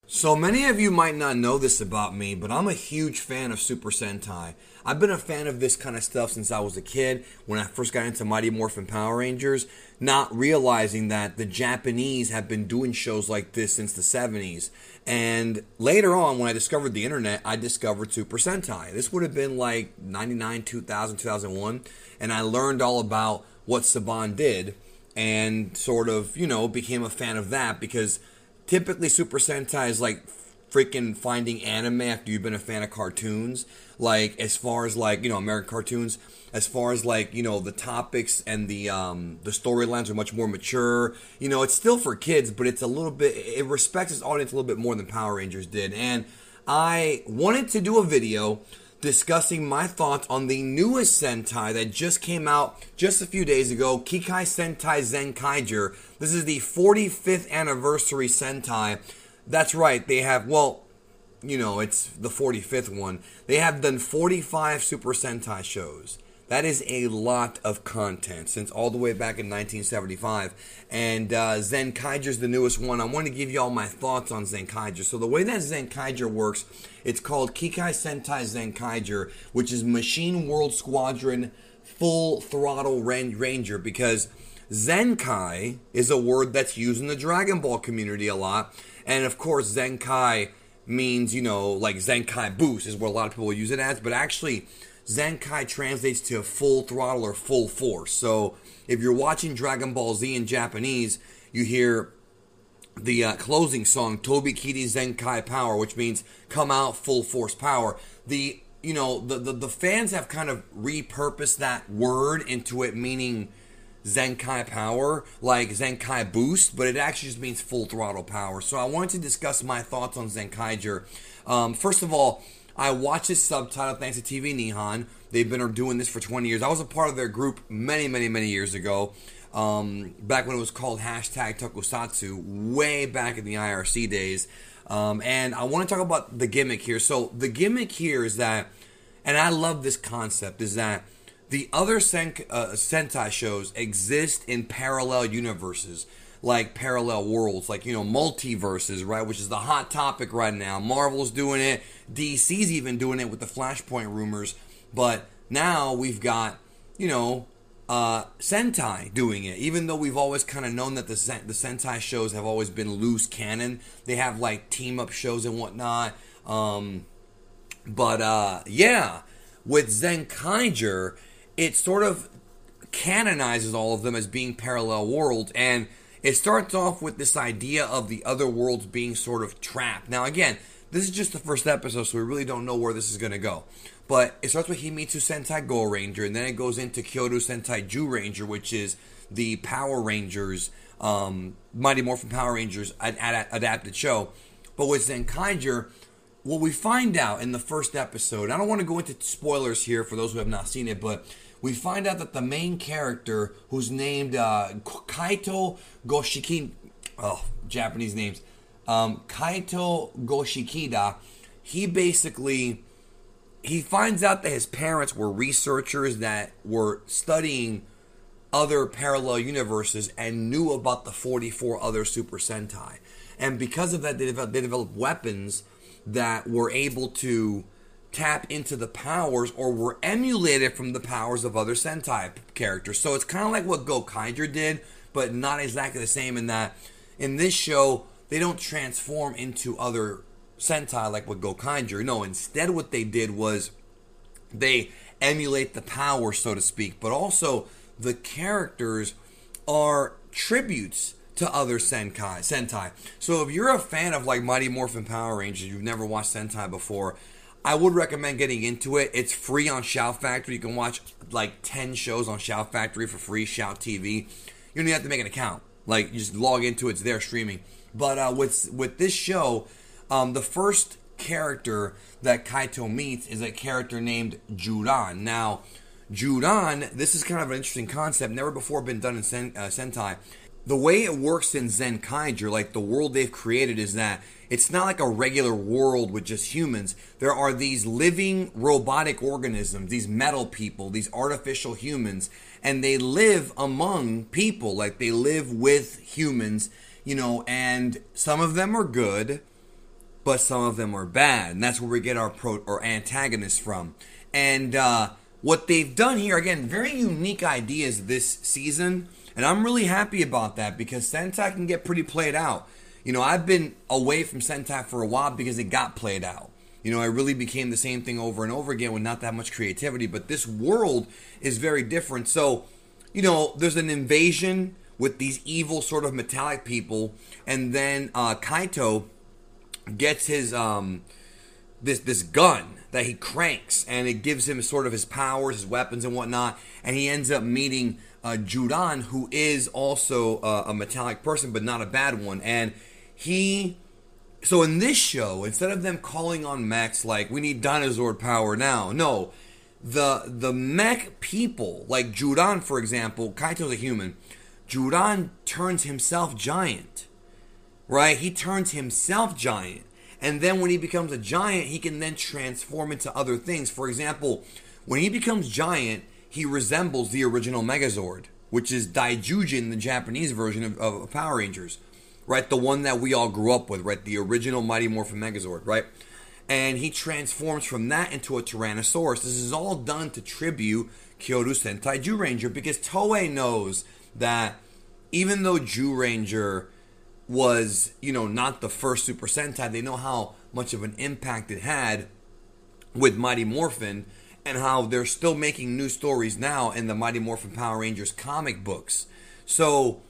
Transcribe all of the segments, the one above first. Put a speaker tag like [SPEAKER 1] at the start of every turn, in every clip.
[SPEAKER 1] So many of you might not know this about me, but I'm a huge fan of Super Sentai. I've been a fan of this kind of stuff since I was a kid, when I first got into Mighty Morphin Power Rangers, not realizing that the Japanese have been doing shows like this since the 70s. And later on, when I discovered the internet, I discovered Super Sentai. This would have been like 99, 2000, 2001, and I learned all about what Saban did and sort of, became a fan of that because typically Super Sentai is like freaking finding anime after you've been a fan of cartoons. Like, as far as like, American cartoons, as far as like, the topics and the storylines are much more mature. It's still for kids, but it's a little bit, it respects its audience a little bit more than Power Rangers did. And I wanted to do a video discussing my thoughts on the newest Sentai that just came out just a few days ago, Kikai Sentai Zenkaiger. This is the 45th anniversary Sentai. That's right, they have, it's the 45th one. They have done 45 Super Sentai shows. That is a lot of content since all the way back in 1975. And Zenkaiger's the newest one. I want to give you all my thoughts on Zenkaiger. So the way that Zenkaiger works, it's called Kikai Sentai Zenkaiger, which is Machine World Squadron Full Throttle Ranger, because Zenkai is a word that's used in the Dragon Ball community a lot. And of course, Zenkai means, like Zenkai Boost is what a lot of people use it as. But actually, Zenkai translates to full throttle or full force. So if you're watching Dragon Ball Z in Japanese, you hear the closing song, Tobi Kiri Zenkai Power, which means come out full force power. The fans have kind of repurposed that word into it meaning Zenkai Power, like Zenkai Boost, but it actually just means full throttle power. So I wanted to discuss my thoughts on Zenkaiger. First of all, I watched this subtitle thanks to TV Nihon. They've been doing this for 20 years. I was a part of their group many, many, many years ago. Back when it was called #Tokusatsu, way back in the IRC days. And I want to talk about the gimmick here. So the gimmick here is that, and I love this concept, is that the other Sentai shows exist in parallel universes, like parallel worlds, like, multiverses, right? Which is the hot topic right now. Marvel's doing it. DC's even doing it with the Flashpoint rumors. But now we've got, Sentai doing it. Even though we've always kind of known that the Sentai shows have always been loose canon. They have, like, team-up shows and whatnot. Yeah. With Zenkaiger, it sort of canonizes all of them as being parallel worlds, and it starts off with this idea of the other worlds being sort of trapped. Now, again, this is just the first episode, so we really don't know where this is going to go. But it starts with Himitsu Sentai Go Ranger, and then it goes into Kyoto Sentai Ju Ranger, which is the Power Rangers, Mighty Morphin Power Rangers adapted show. But with Zenkaiger, what we find out in the first episode, I don't want to go into spoilers here for those who have not seen it, but we find out that the main character, who's named Kaito Goshiki, Japanese names, Kaito Goshikida, he finds out that his parents were researchers that were studying other parallel universes and knew about the 44 other Super Sentai. And because of that, they developed weapons that were able to tap into the powers or were emulated from the powers of other Sentai characters. So it's kind of like what Gokaiger did, but not exactly the same in that in this show, they don't transform into other Sentai like what Gokaiger. No, instead what they did was they emulate the power, so to speak, but also the characters are tributes to other Sentai. So if you're a fan of like Mighty Morphin Power Rangers, you've never watched Sentai before, I would recommend getting into it. It's free on Shout Factory. You can watch like 10 shows on Shout Factory for free, Shout TV. You don't even have to make an account. Like, you just log into it, it's there streaming. But with this show, the first character that Kaito meets is a character named Juran. Now, Juran, this is kind of an interesting concept, never before been done in Sentai. The way it works in Zenkaiger, like the world they've created, is that it's not like a regular world with just humans. There are these living robotic organisms, these metal people, these artificial humans, and they live among people. Like, they live with humans, and some of them are good, but some of them are bad. And that's where we get our antagonists from. And what they've done here, again, very unique ideas this season. And I'm really happy about that because Sentai can get pretty played out. You know, I've been away from Sentai for a while because it got played out. You know, it really became the same thing over and over again with not that much creativity. But this world is very different. So, you know, there's an invasion with these evil sort of metallic people. And then Kaito gets his this gun that he cranks. And it gives him sort of his powers, his weapons and whatnot. And he ends up meeting Juran, who is also a metallic person, but not a bad one. And so in this show, instead of them calling on mechs like, we need dinosaur power now, no. The mech people, like Juran, for example, Kaito's a human. Juran turns himself giant, right? He turns himself giant. And then when he becomes a giant, he can then transform into other things. For example, when he becomes giant, he resembles the original Megazord, which is Daijujin, the Japanese version of Power Rangers, right? The one that we all grew up with, right? The original Mighty Morphin Megazord, right? And he transforms from that into a Tyrannosaurus. This is all done to tribute Kyoto Sentai Zyuranger because Toei knows that even though Zyuranger was, you know, not the first Super Sentai, they know how much of an impact it had with Mighty Morphin and how they're still making new stories now in the Mighty Morphin Power Rangers comic books. So,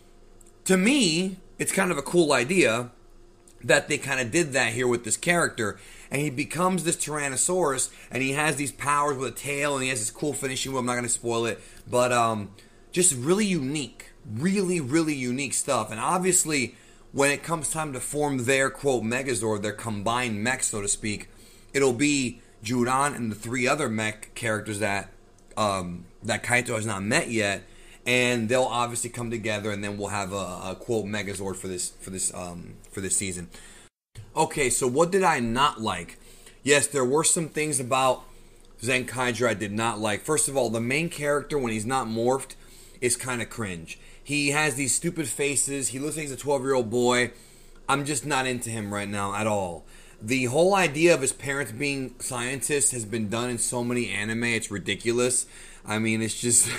[SPEAKER 1] to me, it's kind of a cool idea that they kind of did that here with this character. And he becomes this Tyrannosaurus, and he has these powers with a tail, and he has this cool finishing move. I'm not going to spoil it. But just really unique. Really, really unique stuff. And obviously, when it comes time to form their, quote, Megazord, their combined mech, so to speak, it'll be Juran and the three other mech characters that Kaito has not met yet. And they'll obviously come together, and then we'll have a quote Megazord for this season. Okay, so what did I not like? Yes, there were some things about Zenkaiger I did not like. First of all, the main character, when he's not morphed, is kind of cringe. He has these stupid faces. He looks like he's a 12-year-old boy. I'm just not into him right now at all. The whole idea of his parents being scientists has been done in so many anime. It's ridiculous. I mean, it's just...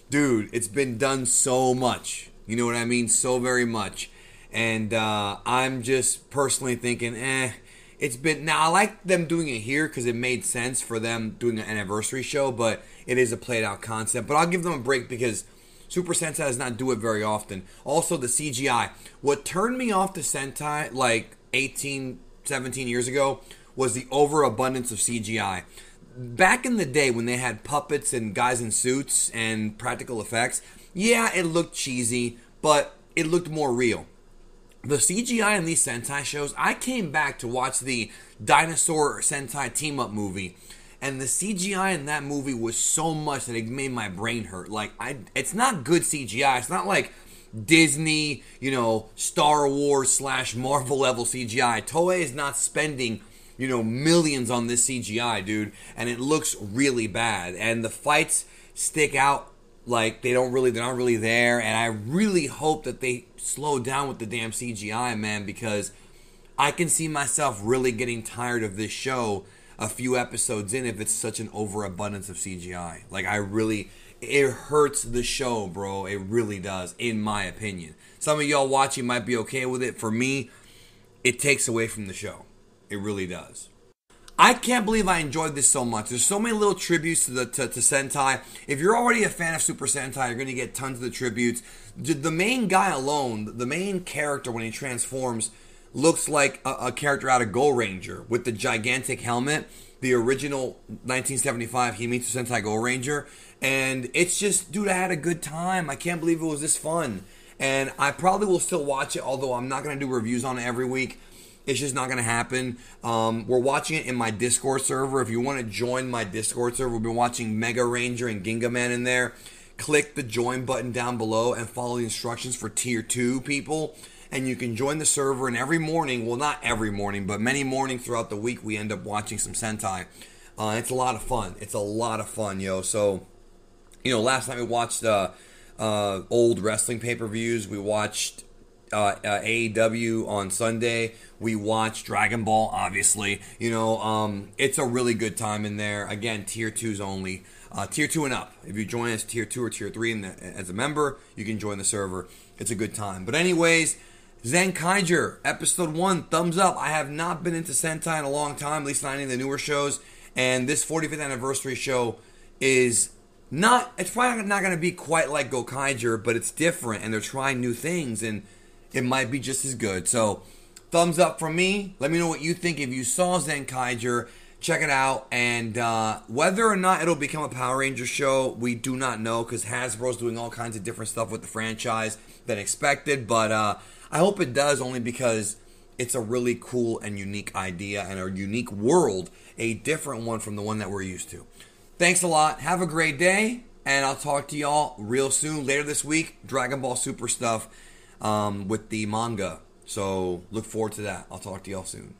[SPEAKER 1] Dude, it's been done so much. You know what I mean? So very much. And I'm just personally thinking, it's been... Now, I like them doing it here because it made sense for them doing an anniversary show, but it is a played-out concept. But I'll give them a break because Super Sentai does not do it very often. Also, the CGI. What turned me off to Sentai like 18, 17 years ago was the overabundance of CGI. Back in the day when they had puppets and guys in suits and practical effects, yeah, it looked cheesy, but it looked more real. The CGI in these Sentai shows, I came back to watch the Dinosaur Sentai team-up movie, and the CGI in that movie was so much that it made my brain hurt. Like, it's not good CGI. It's not like Disney, you know, Star Wars / Marvel level CGI. Toei is not spending, you know, millions on this CGI, dude, and it looks really bad. And the fights stick out like they're not really there. And I really hope that they slow down with the damn CGI, man, because I can see myself really getting tired of this show a few episodes in if it's such an overabundance of CGI. Like, it hurts the show, bro. It really does, in my opinion. Some of y'all watching might be okay with it. For me, it takes away from the show. It really does. I can't believe I enjoyed this so much. There's so many little tributes to Sentai. If you're already a fan of Super Sentai, you're going to get tons of the tributes. The main guy alone, the main character when he transforms, looks like a character out of Go Ranger with the gigantic helmet. The original 1975 Himitsu Sentai Go Ranger. And it's just, dude, I had a good time. I can't believe it was this fun. And I probably will still watch it, although I'm not going to do reviews on it every week. It's just not going to happen. We're watching it in my Discord server. If you want to join my Discord server, we've been watching Mega Ranger and Ginga Man in there. Click the join button down below and follow the instructions for Tier 2 people. And you can join the server, and every morning, well, not every morning, but many mornings throughout the week, we end up watching some Sentai. It's a lot of fun. It's a lot of fun, yo. So, you know, last night we watched old wrestling pay-per-views. We watched AEW on Sunday. We watch Dragon Ball, obviously. It's a really good time in there. Again, tier 2s only. Tier 2 and up. If you join us tier 2 or tier 3 as a member, you can join the server. It's a good time. But anyways, Zenkaiger, episode 1, thumbs up. I have not been into Sentai in a long time, at least not any of the newer shows. And this 45th anniversary show is it's probably not going to be quite like Gokaiger, but it's different, and they're trying new things, and it might be just as good. So, thumbs up from me. Let me know what you think. If you saw Zenkaiger, check it out. And whether or not it'll become a Power Rangers show, we do not know, because Hasbro's doing all kinds of different stuff with the franchise than expected. But I hope it does, only because it's a really cool and unique idea and a unique world, a different one from the one that we're used to. Thanks a lot. Have a great day, and I'll talk to y'all real soon. Later this week, Dragon Ball Super stuff with the manga. So look forward to that. I'll talk to y'all soon.